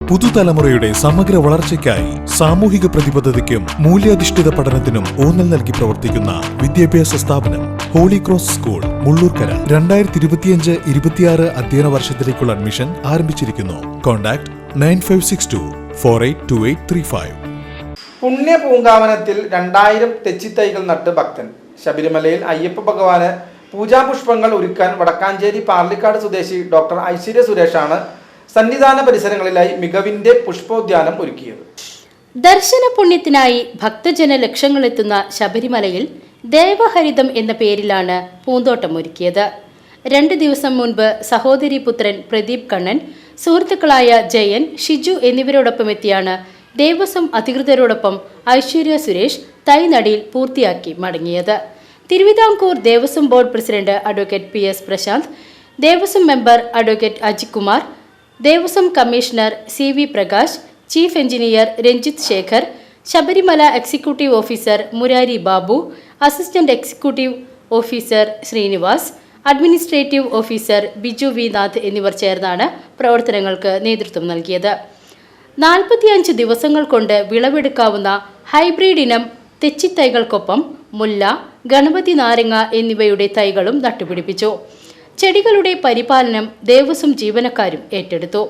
പുതുതലമുറയുടെ സമഗ്ര വളർച്ചയ്ക്കായി സാമൂഹിക പ്രതിബദ്ധതയ്ക്കും മൂല്യാധിഷ്ഠിത പഠനത്തിനും ഊന്നൽ നൽകി പ്രവർത്തിക്കുന്ന വിദ്യാഭ്യാസ സ്ഥാപനം ഹോളി ക്രോസ് സ്കൂൾ മുള്ളൂർക്കര 2025-26 അധ്യയന വർഷത്തിലേക്കുള്ള അഡ്മിഷൻ ആരംഭിച്ചിരിക്കുന്നു. കോൺടാക്ട് 9562482835. പുണ്യ പൂങ്കാവനത്തിൽ 2000 തെച്ചിത്തൈകൾ നട്ട് ഭക്തൻ. ശബരിമലയിൽ അയ്യപ്പ ഭഗവാന് പൂജാപുഷ്പങ്ങൾ ഒരുക്കാൻ വടക്കാഞ്ചേരി പാർലിക്കാട് സ്വദേശി ഡോക്ടർ ഐശ്വര്യ സുരേഷാണ് സന്നിധാന പരിസരങ്ങളിലായി മികവിന്റെ പുഷ്പോദ്യാനം ഒരുക്കിയത്. ദർശന പുണ്യത്തിനായി ഭക്തജന ലക്ഷങ്ങളെത്തുന്ന ശബരിമലയിൽ ദേവഹരിതം എന്ന പേരിലാണ് പൂന്തോട്ടം ഒരുക്കിയത്. 2 ദിവസം മുൻപ് സഹോദരി പുത്രൻ പ്രദീപ് കണ്ണൻ, സുഹൃത്തുക്കളായ ജയൻ, ഷിജു എന്നിവരോടൊപ്പം എത്തിയാണ് ദേവസ്വം അധികൃതരോടൊപ്പം ഐശ്വര്യ സുരേഷ് തൈനടിയിൽ പൂർത്തിയാക്കി മടങ്ങിയത്. Thiruvithamkoor Devaswom board president advocate PS Prashanth, Devaswom member advocate Ajith Kumar, Devaswom commissioner CV Prakash, chief engineer Ranjith Sekhar, Sabarimala executive officer Murari Babu, assistant executive officer Srinivas, administrative officer Biju V Nath എന്നിവർ ചേർന്നാണ് പ്രവർത്തനങ്ങൾക്ക് നേതൃത്വം നൽകിയത്. 45 ദിവസങ്ങൾ കൊണ്ട് വിളവെടുക്കാവുന്ന ഹൈബ്രിഡ് ഇനം തെച്ചിത്തൈകൾക്കൊപ്പം മുല്ല, ഗണപതി നാരങ്ങ എന്നിവയുടെ തൈകളും നട്ടുപിടിപ്പിച്ചു. ചെടികളുടെ പരിപാലനം ദേവസ്വം ജീവനക്കാരും ഏറ്റെടുത്തു.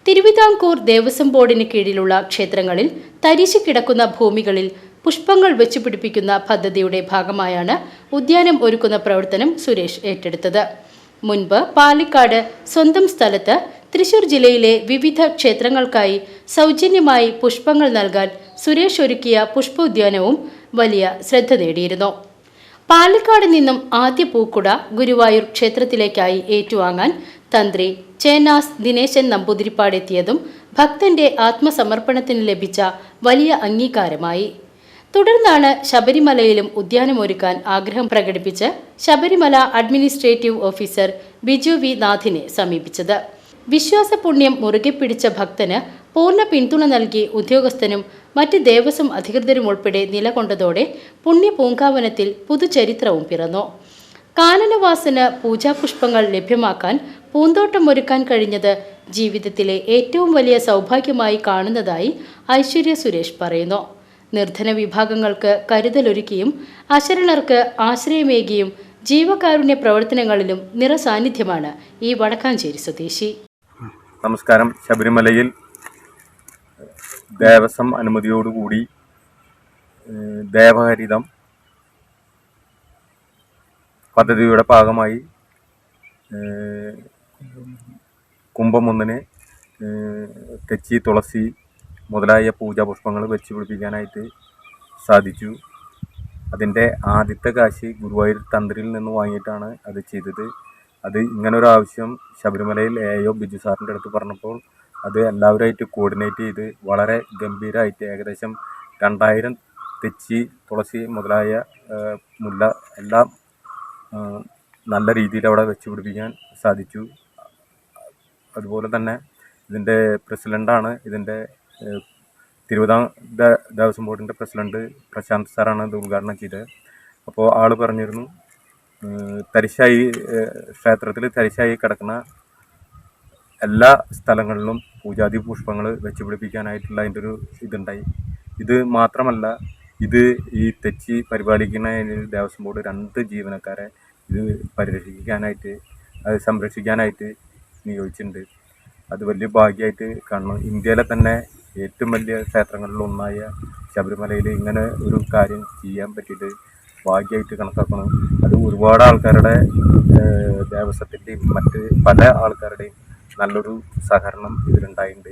തിരുവിതാംകൂർ ദേവസ്വം ബോർഡിന് കീഴിലുള്ള ക്ഷേത്രങ്ങളിൽ തരിശു കിടക്കുന്ന ഭൂമികളിൽ പുഷ്പങ്ങൾ വെച്ചുപിടിപ്പിക്കുന്ന പദ്ധതിയുടെ ഭാഗമായാണ് ഉദ്യാനം ഒരുക്കുന്ന പ്രവർത്തനം സുരേഷ് ഏറ്റെടുത്തത്. മുൻപ് പാലക്കാട് സ്വന്തം സ്ഥലത്ത് തൃശൂർ ജില്ലയിലെ വിവിധ ക്ഷേത്രങ്ങൾക്കായി സൗജന്യമായി പുഷ്പങ്ങൾ നൽകാൻ സുരേഷ് ഒരുക്കിയ പുഷ്പോദ്യാനവും വലിയ ശ്രദ്ധ നേടിയിരുന്നു. പാലക്കാട് നിന്നും ആദ്യ പൂക്കുട ഗുരുവായൂർ ക്ഷേത്രത്തിലേക്കായി ഏറ്റുവാങ്ങാൻ തന്ത്രി ചേനാസ് ദിനേശൻ നമ്പൂതിരിപ്പാട് എത്തിയതും ഭക്തന്റെ ആത്മസമർപ്പണത്തിന് ലഭിച്ച വലിയ അംഗീകാരമായി. തുടർന്നാണ് ശബരിമലയിലും ഉദ്യാനമൊരുക്കാൻ ആഗ്രഹം പ്രകടിപ്പിച്ച് Sabarimala administrative officer Biju V നാഥിനെ സമീപിച്ചത്. വിശ്വാസപുണ്യം മുറുകെ പിടിച്ച ഭക്തന് പൂർണ്ണ പിന്തുണ നൽകി ഉദ്യോഗസ്ഥനും മറ്റ് ദേവസ്വം അധികൃതരും ഉൾപ്പെടെ നിലകൊണ്ടതോടെ പുണ്യ പൂങ്കാവനത്തിൽ പുതുചരിത്രവും പിറന്നു. കാനനവാസന് പൂജാപുഷ്പങ്ങൾ ലഭ്യമാക്കാൻ പൂന്തോട്ടം ഒരുക്കാൻ കഴിഞ്ഞത് ജീവിതത്തിലെ ഏറ്റവും വലിയ സൗഭാഗ്യമായി കാണുന്നതായി ഐശ്വര്യ സുരേഷ് പറയുന്നു. നിർധന വിഭാഗങ്ങൾക്ക് കരുതലൊരുക്കിയും അശരണർക്ക് ആശ്രയമേകിയും ജീവകാരുണ്യ പ്രവർത്തനങ്ങളിലും നിറസാന്നിധ്യമാണ് ഈ വടക്കാഞ്ചേരി സ്വദേശി. നമസ്കാരം. ശബരിമലയിൽ ദേവസ്വം അനുമതിയോടുകൂടി ദേവഹരിതം പദ്ധതിയുടെ ഭാഗമായി കുംഭം 1 തെച്ചി, തുളസി മുതലായ പൂജാപുഷ്പങ്ങൾ വെച്ച് പിടിപ്പിക്കാനായിട്ട് സാധിച്ചു. അതിൻ്റെ ആദ്യത്തെ കാശ് ഗുരുവായൂർ തന്ത്രിയിൽ നിന്ന് വാങ്ങിയിട്ടാണ് അത് ചെയ്തത്. അത് ഇങ്ങനൊരു ആവശ്യം ശബരിമലയിൽ AO ബിജു സാറിൻ്റെ അടുത്ത് പറഞ്ഞപ്പോൾ അത് എല്ലാവരുമായിട്ട് കോർഡിനേറ്റ് ചെയ്ത് വളരെ ഗംഭീരമായിട്ട് ഏകദേശം 2000 തെച്ചി, തുളസി മുതലായ മുല്ല എല്ലാം നല്ല രീതിയിൽ അവിടെ വെച്ച് പിടിപ്പിക്കാൻ സാധിച്ചു. അതുപോലെ തന്നെ ഇതിൻ്റെ പ്രസിഡൻ്റാണ് ഇതിൻ്റെ തിരുവിതാംകൂർ ദേവസ്വം ബോർഡിൻ്റെ പ്രസിഡന്റ് പ്രശാന്ത് സാറാണ് ഇത് ഉദ്ഘാടനം ചെയ്തത്. അപ്പോൾ ആൾ പറഞ്ഞിരുന്നു, തരിശായി ക്ഷേത്രത്തിൽ തരിശായി കിടക്കുന്ന എല്ലാ സ്ഥലങ്ങളിലും പൂജാതി പുഷ്പങ്ങൾ വെച്ച് പിടിപ്പിക്കാനായിട്ടുള്ള അതിൻ്റെ ഒരു ഇതുണ്ടായി. ഇത് മാത്രമല്ല, ഇത് ഈ തെച്ചി പരിപാലിക്കുന്ന ദേവസ്വം ബോർഡ് 2 ജീവനക്കാരെ ഇത് പരിരക്ഷിക്കാനായിട്ട് അത് സംരക്ഷിക്കാനായിട്ട് നിയോഗിച്ചിട്ടുണ്ട്. അത് വലിയ ഭാഗ്യമായിട്ട് കാണണം. ഇന്ത്യയിലെ തന്നെ ഏറ്റവും വലിയ ക്ഷേത്രങ്ങളിലൊന്നായ ശബരിമലയിൽ ഇങ്ങനെ ഒരു കാര്യം ചെയ്യാൻ പറ്റിയിട്ട് ഭാഗ്യമായിട്ട് കണക്കാക്കണം. അത് ഒരുപാട് ആൾക്കാരുടെ ദേവസ്വത്തിൻ്റെയും മറ്റ് പല ആൾക്കാരുടെയും നല്ലൊരു സഹകരണം ഇതിലുണ്ടായിട്ടുണ്ട്.